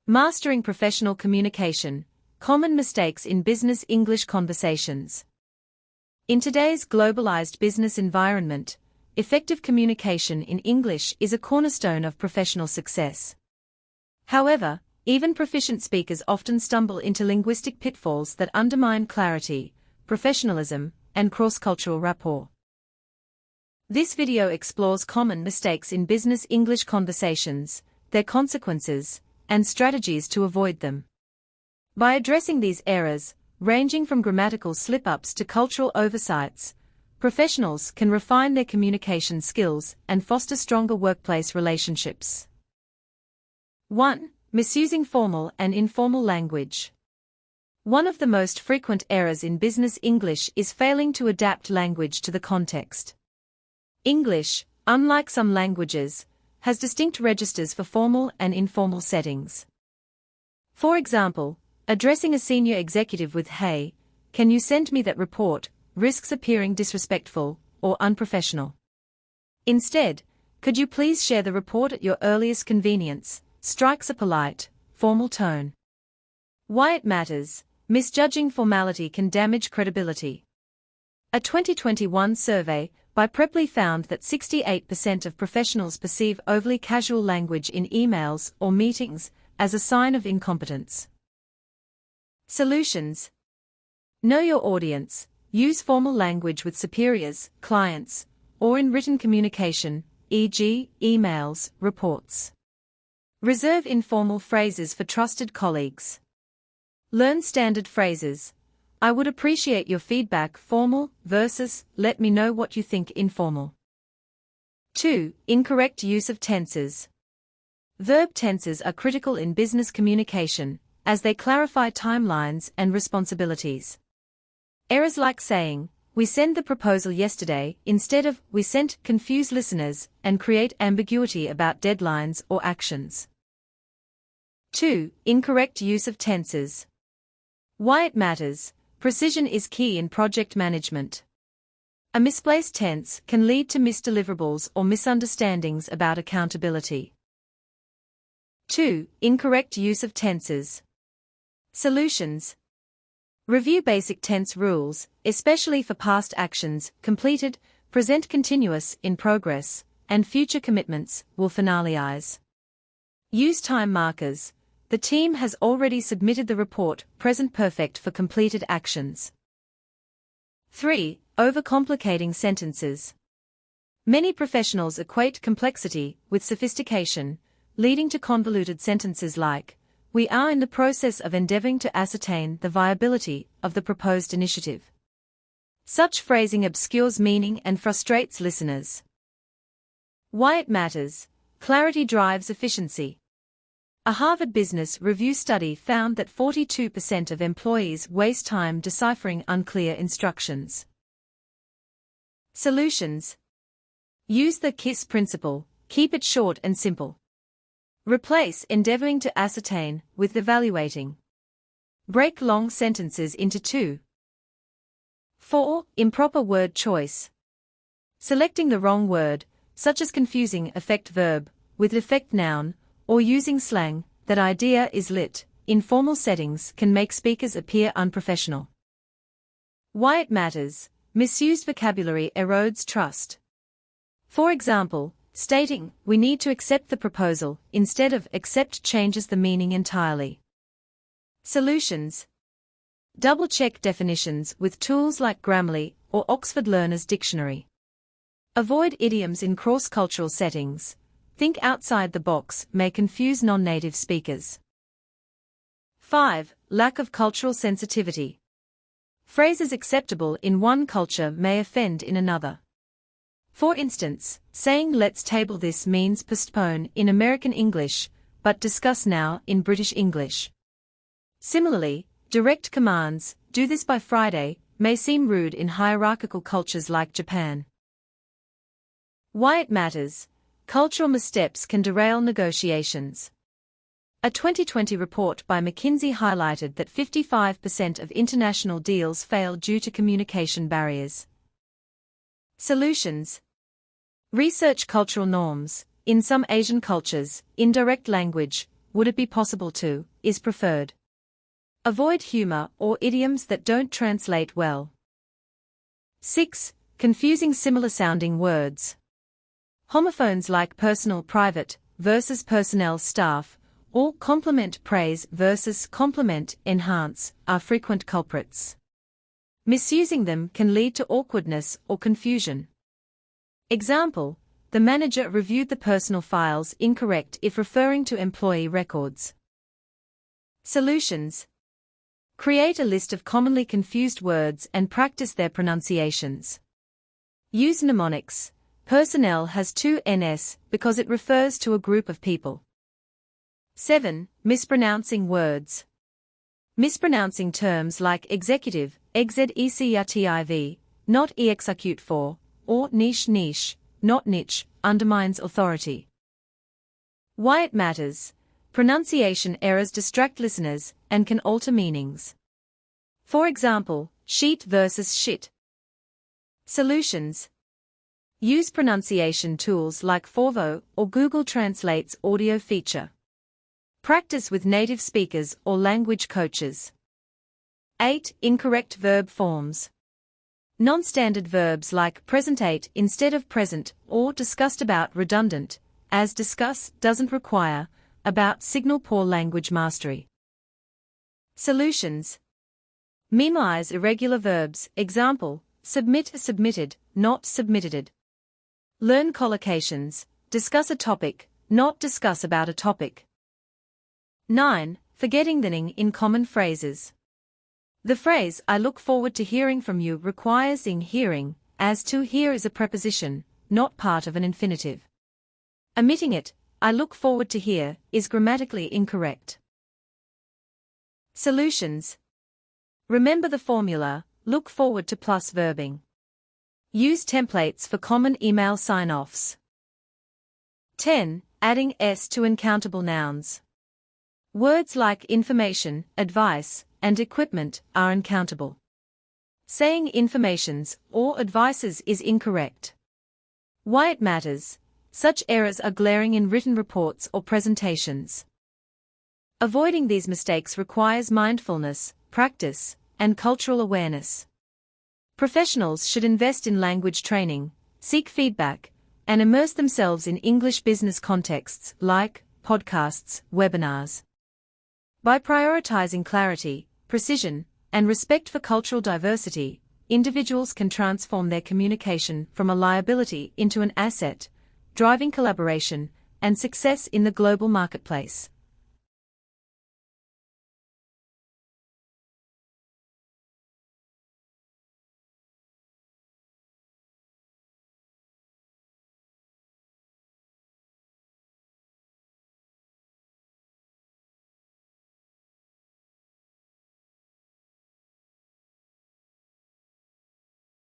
Mastering professional communication, common mistakes in business English conversations. In today's globalized business environment, effective communication in English is a cornerstone of professional success. However, even proficient speakers often stumble into linguistic pitfalls that undermine clarity, professionalism, and cross-cultural rapport. This video explores common mistakes in business English conversations, their consequences, and strategies to avoid them. By addressing these errors, ranging from grammatical slip-ups to cultural oversights, professionals can refine their communication skills and foster stronger workplace relationships. 1. Misusing formal and informal language. One of the most frequent errors in business English is failing to adapt language to the context. English, unlike some languages, has distinct registers for formal and informal settings. For example, addressing a senior executive with "Hey, can you send me that report?" risks appearing disrespectful or unprofessional. Instead, "Could you please share the report at your earliest convenience?" strikes a polite, formal tone. Why it matters: misjudging formality can damage credibility. A 2021 survey by Preply found that 68% of professionals perceive overly casual language in emails or meetings as a sign of incompetence. Solutions. Know your audience. Use formal language with superiors, clients, or in written communication, e.g., emails, reports. Reserve informal phrases for trusted colleagues. Learn standard phrases. "I would appreciate your feedback" formal versus "let me know what you think" informal. 2. Incorrect use of tenses. Verb tenses are critical in business communication, as they clarify timelines and responsibilities. Errors like saying, "We sent the proposal yesterday" instead of "we sent" confuse listeners and create ambiguity about deadlines or actions. 2. Incorrect use of tenses. Why it matters: precision is key in project management. A misplaced tense can lead to missed deliverables or misunderstandings about accountability. 2. Incorrect use of tenses. Solutions. Review basic tense rules, especially for past actions, completed, present continuous, in progress, and future commitments, will finalize. Use time markers. The team has already submitted the report, present perfect for completed actions. 3. Overcomplicating sentences. Many professionals equate complexity with sophistication, leading to convoluted sentences like, "We are in the process of endeavoring to ascertain the viability of the proposed initiative." Such phrasing obscures meaning and frustrates listeners. Why it matters: clarity drives efficiency. A Harvard Business Review study found that 42% of employees waste time deciphering unclear instructions. Solutions. Use the KISS principle. Keep it short and simple. Replace "endeavoring to ascertain" with "evaluating." Break long sentences into two. 4. Improper word choice. Selecting the wrong word, such as confusing effect verb with effect noun, or using slang, "that idea is lit," in formal settings can make speakers appear unprofessional. Why it matters: misused vocabulary erodes trust. For example, stating, "We need to accept the proposal," instead of "accept" changes the meaning entirely. Solutions. Double-check definitions with tools like Grammarly or Oxford Learner's Dictionary. Avoid idioms in cross-cultural settings. Think outside the box may confuse non-native speakers. 5. Lack of cultural sensitivity. Phrases acceptable in one culture may offend in another. For instance, saying "let's table this" means postpone in American English, but discuss now in British English. Similarly, direct commands, "do this by Friday," may seem rude in hierarchical cultures like Japan. Why it matters: cultural missteps can derail negotiations. A 2020 report by McKinsey highlighted that 55% of international deals fail due to communication barriers. Solutions. Research cultural norms. In some Asian cultures, indirect language, would it be possible to, is preferred. Avoid humor or idioms that don't translate well. 6. Confusing similar-sounding words. Homophones like personal private versus personnel staff, or compliment praise versus compliment enhance, are frequent culprits. Misusing them can lead to awkwardness or confusion. Example: the manager reviewed the personal files incorrect if referring to employee records. Solutions: create a list of commonly confused words and practice their pronunciations. Use mnemonics. Personnel has two Ns because it refers to a group of people. 7. Mispronouncing words. Mispronouncing terms like executive, executive, not execute for, or niche, not niche, undermines authority. Why it matters. Pronunciation errors distract listeners and can alter meanings. For example, sheet versus shit. Solutions: use pronunciation tools like Forvo or Google Translate's audio feature. Practice with native speakers or language coaches. 8. Incorrect verb forms. Non-standard verbs like presentate instead of present or discussed about redundant, as discuss doesn't require, about signal poor language mastery. Solutions: memorize irregular verbs, example, submit submitted, not submitted. Learn collocations, discuss a topic, not discuss about a topic. 9. Forgetting the ing in common phrases. The phrase "I look forward to hearing from you" requires ing hearing, as to hear is a preposition, not part of an infinitive. Omitting it, "I look forward to hear," is grammatically incorrect. Solutions: remember the formula, look forward to plus verbing. Use templates for common email sign-offs. 10. Adding s to uncountable nouns. Words like information, advice, and equipment are uncountable. Saying informations or advices is incorrect. Why it matters. Such errors are glaring in written reports or presentations. Avoiding these mistakes requires mindfulness, practice, and cultural awareness. Professionals should invest in language training, seek feedback, and immerse themselves in English business contexts like podcasts, webinars. By prioritizing clarity, precision, and respect for cultural diversity, individuals can transform their communication from a liability into an asset, driving collaboration and success in the global marketplace.